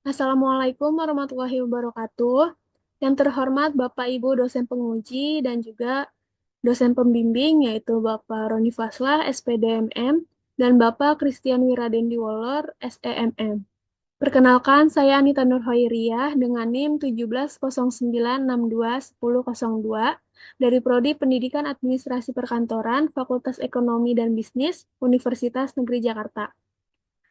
Assalamualaikum warahmatullahi wabarakatuh. Yang terhormat Bapak Ibu dosen penguji dan juga dosen pembimbing yaitu Bapak Roni Faslah, SPDMM, dan Bapak Christian Wiradendi Wolor, SEMM. Perkenalkan, saya Anita Nurhoiriyah dengan NIM 1709621002 dari Prodi Pendidikan Administrasi Perkantoran, Fakultas Ekonomi dan Bisnis, Universitas Negeri Jakarta.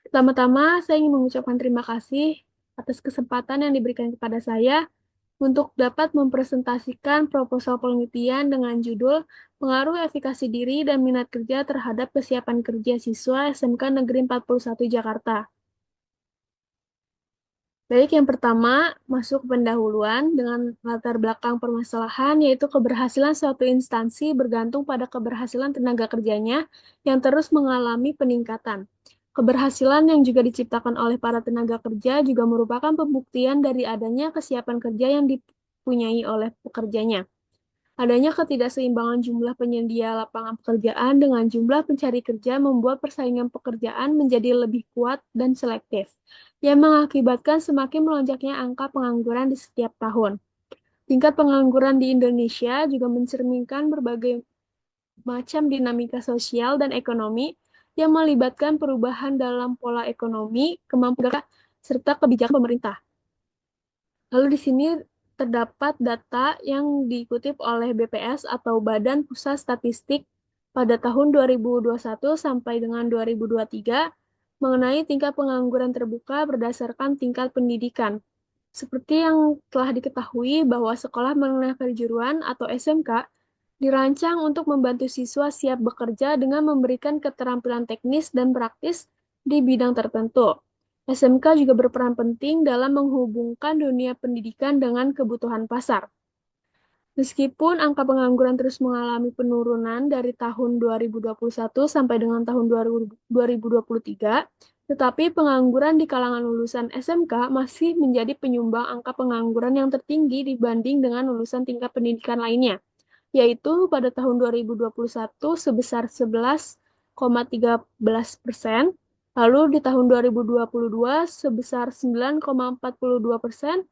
Pertama-tama, saya ingin mengucapkan terima kasih atas kesempatan yang diberikan kepada saya untuk dapat mempresentasikan proposal penelitian dengan judul Pengaruh Efikasi Diri dan Minat Kerja Terhadap Kesiapan Kerja Siswa SMK Negeri 41 Jakarta. Baik, yang pertama, masuk pendahuluan dengan latar belakang permasalahan, yaitu keberhasilan suatu instansi bergantung pada keberhasilan tenaga kerjanya yang terus mengalami peningkatan. Keberhasilan yang juga diciptakan oleh para tenaga kerja juga merupakan pembuktian dari adanya kesiapan kerja yang dipunyai oleh pekerjanya. Adanya ketidakseimbangan jumlah penyedia lapangan pekerjaan dengan jumlah pencari kerja membuat persaingan pekerjaan menjadi lebih kuat dan selektif, yang mengakibatkan semakin melonjaknya angka pengangguran di setiap tahun. Tingkat pengangguran di Indonesia juga mencerminkan berbagai macam dinamika sosial dan ekonomi yang melibatkan perubahan dalam pola ekonomi, kemampuan, serta kebijakan pemerintah. Lalu di sini terdapat data yang dikutip oleh BPS atau Badan Pusat Statistik pada tahun 2021 sampai dengan 2023 mengenai tingkat pengangguran terbuka berdasarkan tingkat pendidikan. Seperti yang telah diketahui bahwa Sekolah Menengah Kejuruan atau SMK dirancang untuk membantu siswa siap bekerja dengan memberikan keterampilan teknis dan praktis di bidang tertentu. SMK juga berperan penting dalam menghubungkan dunia pendidikan dengan kebutuhan pasar. Meskipun angka pengangguran terus mengalami penurunan dari tahun 2021 sampai dengan tahun 2023, tetapi pengangguran di kalangan lulusan SMK masih menjadi penyumbang angka pengangguran yang tertinggi dibanding dengan lulusan tingkat pendidikan lainnya, yaitu pada tahun 2021 sebesar 11,13%, lalu di tahun 2022 sebesar 9,42%,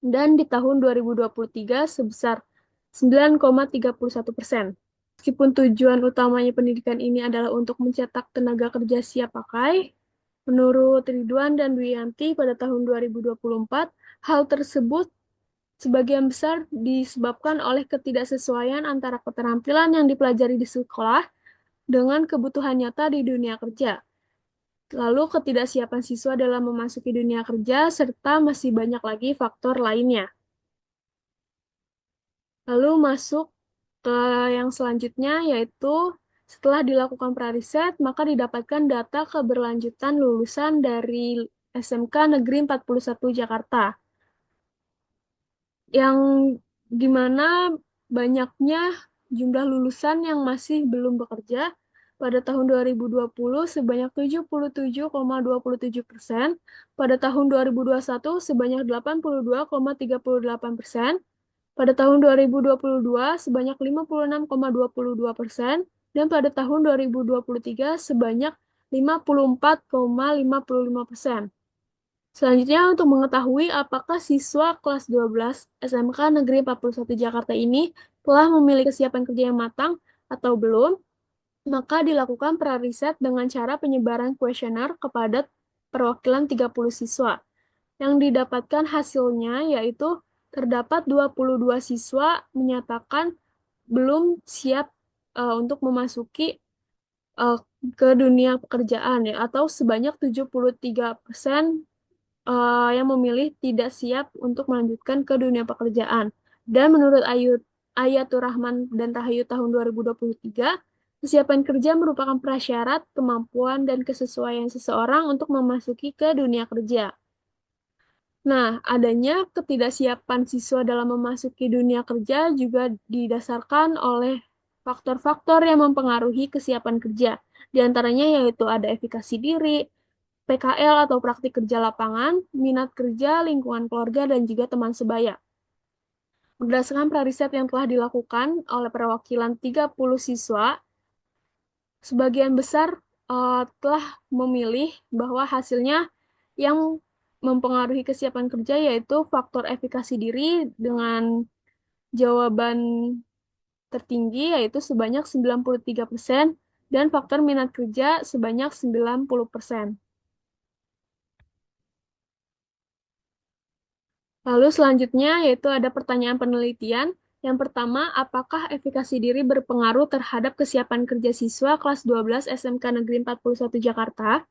dan di tahun 2023 sebesar 9,31%. Meskipun tujuan utamanya pendidikan ini adalah untuk mencetak tenaga kerja siap pakai, menurut Ridwan dan Duyanti pada tahun 2024, hal tersebut sebagian besar disebabkan oleh ketidaksesuaian antara keterampilan yang dipelajari di sekolah dengan kebutuhan nyata di dunia kerja. Lalu ketidaksiapan siswa dalam memasuki dunia kerja, serta masih banyak lagi faktor lainnya. Lalu masuk ke yang selanjutnya, yaitu setelah dilakukan prariset, maka didapatkan data keberlanjutan lulusan dari SMK Negeri 41 Jakarta, yang dimana banyaknya jumlah lulusan yang masih belum bekerja pada tahun 2020 sebanyak 77,27%, pada tahun 2021 sebanyak 82,38%, pada tahun 2022 sebanyak 56,22%, dan pada tahun 2023 sebanyak 54,55%. Selanjutnya, untuk mengetahui apakah siswa kelas 12 SMK Negeri 41 Jakarta ini telah memiliki kesiapan kerja yang matang atau belum, maka dilakukan prariset dengan cara penyebaran kuesioner kepada perwakilan 30 siswa. Yang didapatkan hasilnya yaitu terdapat 22 siswa menyatakan belum siap untuk memasuki uh, ke dunia pekerjaan ya, atau sebanyak 73% yang memilih tidak siap untuk melanjutkan ke dunia pekerjaan. Dan menurut Ayatur Rahman dan Rahayu tahun 2023, kesiapan kerja merupakan prasyarat kemampuan dan kesesuaian seseorang untuk memasuki ke dunia kerja. Nah, adanya ketidaksiapan siswa dalam memasuki dunia kerja juga didasarkan oleh faktor-faktor yang mempengaruhi kesiapan kerja. Di antaranya yaitu ada efikasi diri, PKL atau praktik kerja lapangan, minat kerja, lingkungan keluarga, dan juga teman sebaya. Berdasarkan prariset yang telah dilakukan oleh perwakilan 30 siswa, sebagian besar telah memilih bahwa hasilnya yang mempengaruhi kesiapan kerja yaitu faktor efikasi diri dengan jawaban tertinggi yaitu sebanyak 93% dan faktor minat kerja sebanyak 90%. Lalu selanjutnya yaitu ada pertanyaan penelitian. Yang pertama, apakah efikasi diri berpengaruh terhadap kesiapan kerja siswa kelas 12 SMK Negeri 41 Jakarta?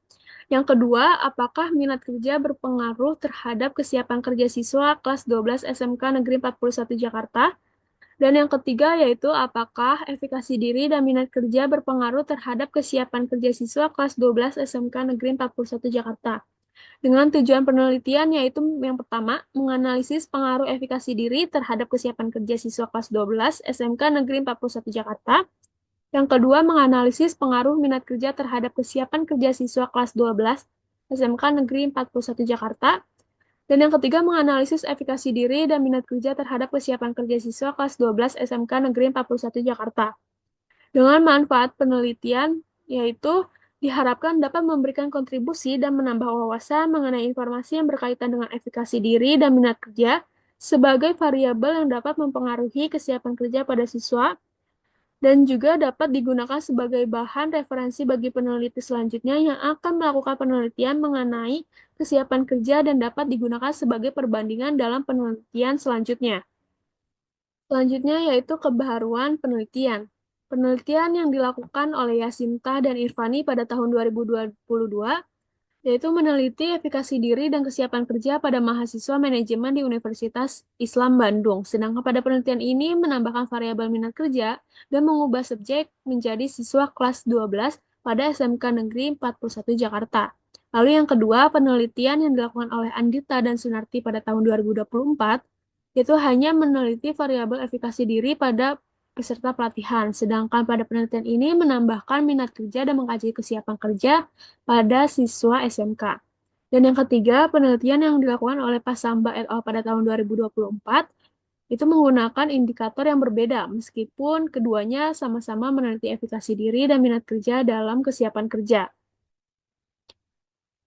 Yang kedua, apakah minat kerja berpengaruh terhadap kesiapan kerja siswa kelas 12 SMK Negeri 41 Jakarta? Dan yang ketiga yaitu apakah efikasi diri dan minat kerja berpengaruh terhadap kesiapan kerja siswa kelas 12 SMK Negeri 41 Jakarta. Dengan tujuan penelitian yaitu yang pertama, menganalisis pengaruh efikasi diri terhadap kesiapan kerja siswa kelas 12 SMK Negeri 41 Jakarta. Yang kedua, menganalisis pengaruh minat kerja terhadap kesiapan kerja siswa kelas 12 SMK Negeri 41 Jakarta. Dan yang ketiga, menganalisis efikasi diri dan minat kerja terhadap kesiapan kerja siswa kelas 12 SMK Negeri 41 Jakarta. Dengan manfaat penelitian, yaitu diharapkan dapat memberikan kontribusi dan menambah wawasan mengenai informasi yang berkaitan dengan efikasi diri dan minat kerja sebagai variabel yang dapat mempengaruhi kesiapan kerja pada siswa dan juga dapat digunakan sebagai bahan referensi bagi peneliti selanjutnya yang akan melakukan penelitian mengenai kesiapan kerja dan dapat digunakan sebagai perbandingan dalam penelitian selanjutnya. Selanjutnya yaitu kebaharuan penelitian. Penelitian yang dilakukan oleh Yasinta dan Irfani pada tahun 2022 yaitu meneliti efikasi diri dan kesiapan kerja pada mahasiswa manajemen di Universitas Islam Bandung. Sedangkan pada penelitian ini menambahkan variabel minat kerja dan mengubah subjek menjadi siswa kelas 12 pada SMK Negeri 41 Jakarta. Lalu yang kedua, penelitian yang dilakukan oleh Andita dan Sunarti pada tahun 2024 yaitu hanya meneliti variabel efikasi diri pada peserta pelatihan. Sedangkan pada penelitian ini menambahkan minat kerja dan mengkaji kesiapan kerja pada siswa SMK. Dan yang ketiga, penelitian yang dilakukan oleh Pasamba et al. Pada tahun 2024 itu menggunakan indikator yang berbeda, meskipun keduanya sama-sama meneliti efikasi diri dan minat kerja dalam kesiapan kerja.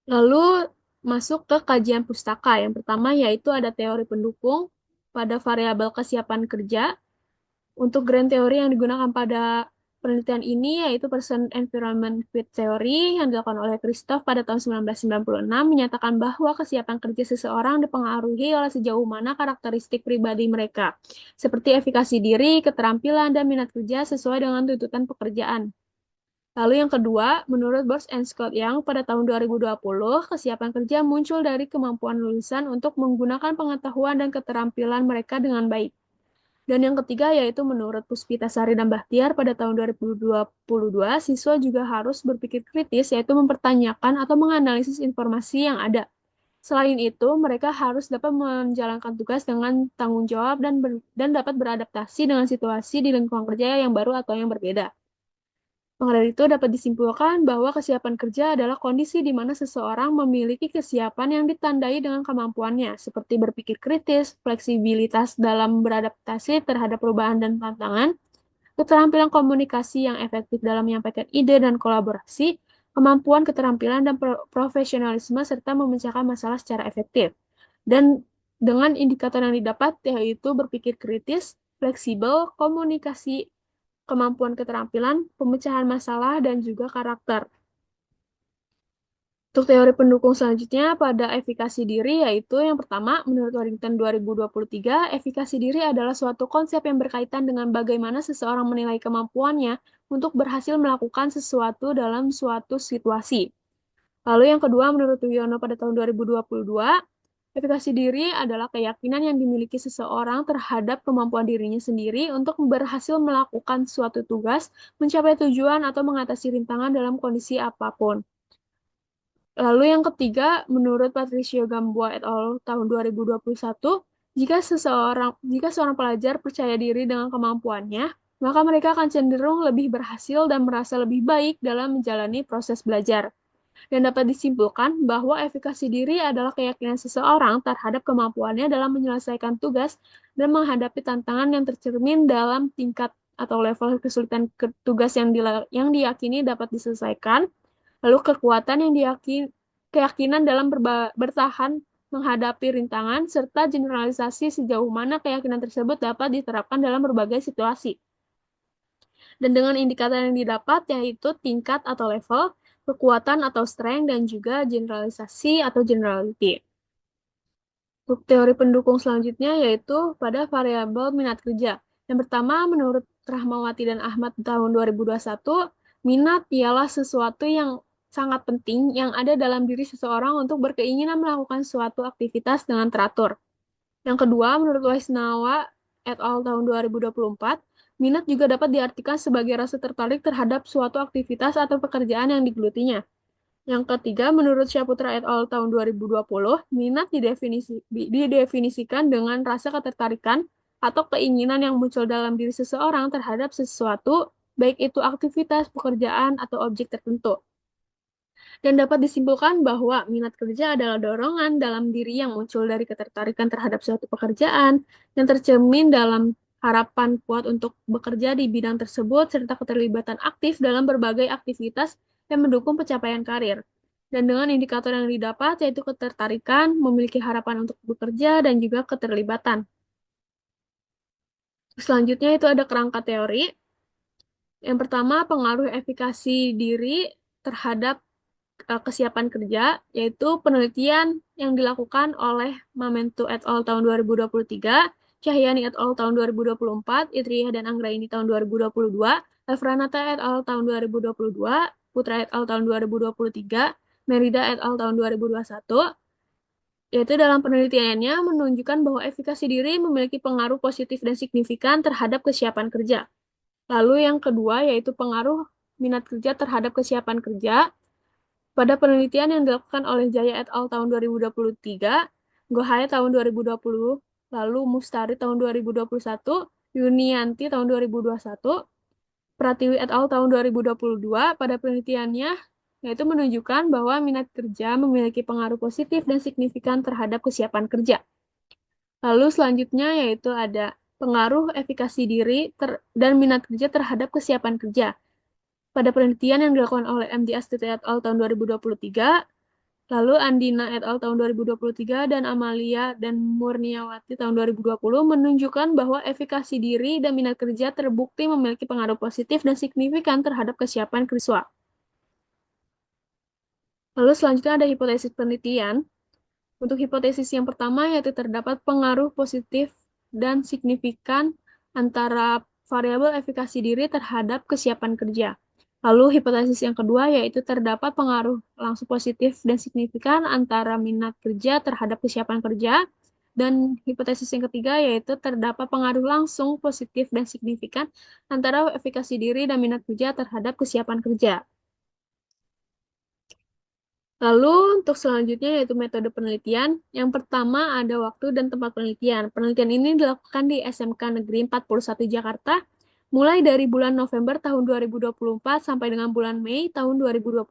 Lalu masuk ke kajian pustaka. Yang pertama yaitu ada teori pendukung pada variabel kesiapan kerja. Untuk grand teori yang digunakan pada penelitian ini yaitu Person Environment Fit Theory yang dilakukan oleh Christoph pada tahun 1996 menyatakan bahwa kesiapan kerja seseorang dipengaruhi oleh sejauh mana karakteristik pribadi mereka, seperti efikasi diri, keterampilan, dan minat kerja sesuai dengan tuntutan pekerjaan. Lalu yang kedua, menurut Bors and Scott Young pada tahun 2020, kesiapan kerja muncul dari kemampuan lulusan untuk menggunakan pengetahuan dan keterampilan mereka dengan baik. Dan yang ketiga yaitu menurut Puspita Sari dan Bahtiar pada tahun 2022, siswa juga harus berpikir kritis yaitu mempertanyakan atau menganalisis informasi yang ada. Selain itu, mereka harus dapat menjalankan tugas dengan tanggung jawab dan dapat beradaptasi dengan situasi di lingkungan kerja yang baru atau yang berbeda. Maka dari itu dapat disimpulkan bahwa kesiapan kerja adalah kondisi di mana seseorang memiliki kesiapan yang ditandai dengan kemampuannya, seperti berpikir kritis, fleksibilitas dalam beradaptasi terhadap perubahan dan tantangan, keterampilan komunikasi yang efektif dalam menyampaikan ide dan kolaborasi, kemampuan keterampilan dan profesionalisme, serta memecahkan masalah secara efektif. Dan dengan indikator yang didapat yaitu berpikir kritis, fleksibel, komunikasi, kemampuan keterampilan, pemecahan masalah, dan juga karakter. Untuk teori pendukung selanjutnya pada efikasi diri yaitu yang pertama, menurut Waddington 2023, efikasi diri adalah suatu konsep yang berkaitan dengan bagaimana seseorang menilai kemampuannya untuk berhasil melakukan sesuatu dalam suatu situasi. Lalu yang kedua, menurut Wiono pada tahun 2022, efikasi diri adalah keyakinan yang dimiliki seseorang terhadap kemampuan dirinya sendiri untuk berhasil melakukan suatu tugas, mencapai tujuan, atau mengatasi rintangan dalam kondisi apapun. Lalu yang ketiga, menurut Patricio Gamboa et al. Tahun 2021, jika seorang pelajar percaya diri dengan kemampuannya, maka mereka akan cenderung lebih berhasil dan merasa lebih baik dalam menjalani proses belajar. Dan dapat disimpulkan bahwa efikasi diri adalah keyakinan seseorang terhadap kemampuannya dalam menyelesaikan tugas dan menghadapi tantangan yang tercermin dalam tingkat atau level kesulitan tugas yang diyakini dapat diselesaikan, lalu kekuatan yang keyakinan dalam bertahan menghadapi rintangan, serta generalisasi sejauh mana keyakinan tersebut dapat diterapkan dalam berbagai situasi. Dan dengan indikator yang didapat yaitu tingkat atau level, kekuatan atau strength, dan juga generalisasi atau generality. Untuk teori pendukung selanjutnya yaitu pada variabel minat kerja. Yang pertama, menurut Rahmawati dan Ahmad tahun 2021, minat ialah sesuatu yang sangat penting yang ada dalam diri seseorang untuk berkeinginan melakukan suatu aktivitas dengan teratur. Yang kedua, menurut Waisnawa et al. Tahun 2024, minat juga dapat diartikan sebagai rasa tertarik terhadap suatu aktivitas atau pekerjaan yang digelutinya. Yang ketiga, menurut Syaputra et al. Tahun 2020, minat didefinisikan dengan rasa ketertarikan atau keinginan yang muncul dalam diri seseorang terhadap sesuatu, baik itu aktivitas, pekerjaan, atau objek tertentu. Dan dapat disimpulkan bahwa minat kerja adalah dorongan dalam diri yang muncul dari ketertarikan terhadap suatu pekerjaan yang tercermin dalam harapan kuat untuk bekerja di bidang tersebut serta keterlibatan aktif dalam berbagai aktivitas yang mendukung pencapaian karir. Dan dengan indikator yang didapat yaitu ketertarikan, memiliki harapan untuk bekerja, dan juga keterlibatan. Selanjutnya itu ada kerangka teori. Yang pertama, pengaruh efikasi diri terhadap kesiapan kerja, yaitu penelitian yang dilakukan oleh Mamentu et al. Tahun 2023, Cahyani et al. Tahun 2024, Itriyah dan Anggraini tahun 2022, Efranata et al. Tahun 2022, Putra et al. Tahun 2023, Merida et al. Tahun 2021, yaitu dalam penelitiannya menunjukkan bahwa efikasi diri memiliki pengaruh positif dan signifikan terhadap kesiapan kerja. Lalu yang kedua yaitu pengaruh minat kerja terhadap kesiapan kerja. Pada penelitian yang dilakukan oleh Jaya et al. Tahun 2023, Gohaya tahun 2020, lalu Mustari tahun 2021, Yunianti tahun 2021, Pratiwi et al. Tahun 2022, pada penelitiannya yaitu menunjukkan bahwa minat kerja memiliki pengaruh positif dan signifikan terhadap kesiapan kerja. Lalu selanjutnya yaitu ada pengaruh efikasi diri dan minat kerja terhadap kesiapan kerja. Pada penelitian yang dilakukan oleh MD Astiti et al. Tahun 2023, lalu Andina et al. Tahun 2023, dan Amalia dan Murniawati tahun 2020 menunjukkan bahwa efikasi diri dan minat kerja terbukti memiliki pengaruh positif dan signifikan terhadap kesiapan siswa. Lalu selanjutnya ada hipotesis penelitian. Untuk hipotesis yang pertama yaitu terdapat pengaruh positif dan signifikan antara variabel efikasi diri terhadap kesiapan kerja. Lalu hipotesis yang kedua yaitu terdapat pengaruh langsung positif dan signifikan antara minat kerja terhadap kesiapan kerja. Dan hipotesis yang ketiga yaitu terdapat pengaruh langsung positif dan signifikan antara efikasi diri dan minat kerja terhadap kesiapan kerja. Lalu untuk selanjutnya yaitu metode penelitian. Yang pertama ada waktu dan tempat penelitian. Penelitian ini dilakukan di SMK Negeri 41 Jakarta mulai dari bulan November tahun 2024 sampai dengan bulan Mei tahun 2025.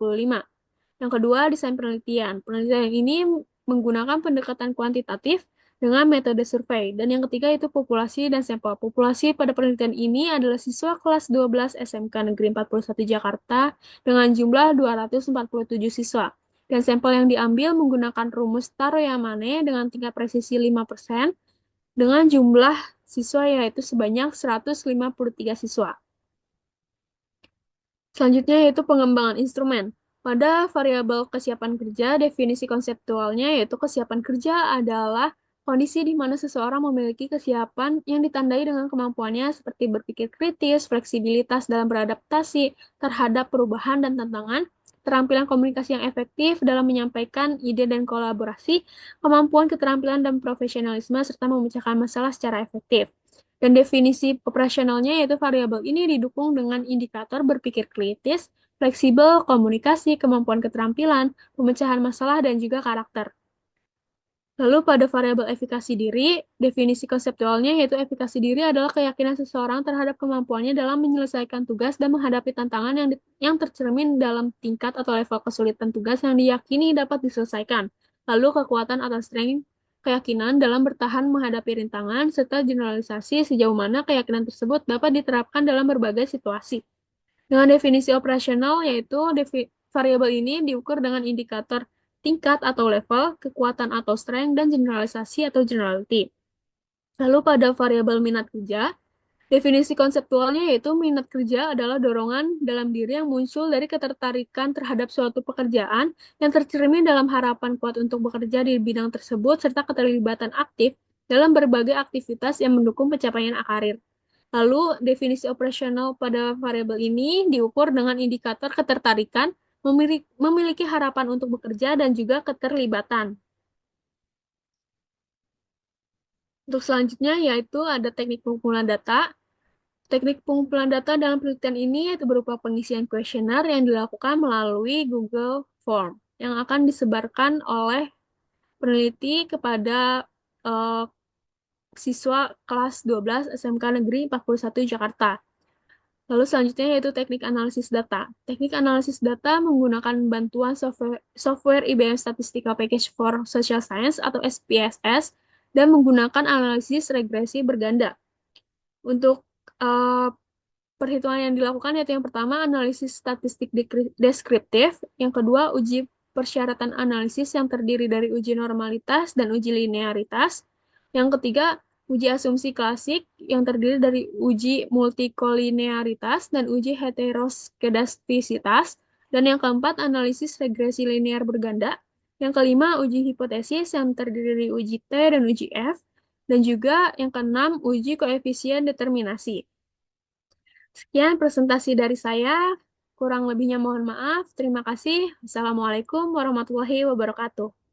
Yang kedua, desain penelitian. Penelitian ini menggunakan pendekatan kuantitatif dengan metode survei. Dan yang ketiga itu populasi dan sampel. Populasi pada penelitian ini adalah siswa kelas 12 SMK Negeri 41 Jakarta dengan jumlah 247 siswa. Dan sampel yang diambil menggunakan rumus Taro-Yamane dengan tingkat presisi 5% dengan jumlah siswa yaitu sebanyak 153 siswa. Selanjutnya yaitu pengembangan instrumen. Pada variabel kesiapan kerja, definisi konseptualnya yaitu kesiapan kerja adalah kondisi di mana seseorang memiliki kesiapan yang ditandai dengan kemampuannya seperti berpikir kritis, fleksibilitas dalam beradaptasi terhadap perubahan dan tantangan, keterampilan komunikasi yang efektif dalam menyampaikan ide dan kolaborasi, kemampuan keterampilan dan profesionalisme, serta memecahkan masalah secara efektif. Dan definisi operasionalnya yaitu variabel ini didukung dengan indikator berpikir kritis, fleksibel, komunikasi, kemampuan keterampilan, pemecahan masalah, dan juga karakter. Lalu pada variabel efikasi diri, definisi konseptualnya yaitu efikasi diri adalah keyakinan seseorang terhadap kemampuannya dalam menyelesaikan tugas dan menghadapi tantangan yang tercermin dalam tingkat atau level kesulitan tugas yang diyakini dapat diselesaikan. Lalu kekuatan atau strength, keyakinan dalam bertahan menghadapi rintangan, serta generalisasi sejauh mana keyakinan tersebut dapat diterapkan dalam berbagai situasi. Dengan definisi operasional yaitu variabel ini diukur dengan indikator tingkat atau level, kekuatan atau strength, dan generalisasi atau generality. Lalu pada variabel minat kerja, definisi konseptualnya yaitu minat kerja adalah dorongan dalam diri yang muncul dari ketertarikan terhadap suatu pekerjaan yang tercermin dalam harapan kuat untuk bekerja di bidang tersebut serta keterlibatan aktif dalam berbagai aktivitas yang mendukung pencapaian karir. Lalu, definisi operasional pada variabel ini diukur dengan indikator ketertarikan, memiliki harapan untuk bekerja, dan juga keterlibatan. Untuk selanjutnya yaitu ada teknik pengumpulan data. Teknik pengumpulan data dalam penelitian ini yaitu berupa pengisian kuesioner yang dilakukan melalui Google Form yang akan disebarkan oleh peneliti kepada eh, siswa kelas 12 SMK Negeri 41 Jakarta. Lalu selanjutnya yaitu teknik analisis data. Teknik analisis data menggunakan bantuan software IBM Statistical Package for Social Science atau SPSS dan menggunakan analisis regresi berganda. Untuk uh, perhitungan yang dilakukan yaitu yang pertama analisis statistik deskriptif, yang kedua uji persyaratan analisis yang terdiri dari uji normalitas dan uji linearitas, yang ketiga uji asumsi klasik yang terdiri dari uji multikolinearitas dan uji heteroskedastisitas, dan yang keempat analisis regresi linear berganda, yang kelima uji hipotesis yang terdiri dari uji T dan uji F, dan juga yang keenam uji koefisien determinasi. Sekian presentasi dari saya. Kurang lebihnya mohon maaf. Terima kasih. Assalamualaikum warahmatullahi wabarakatuh.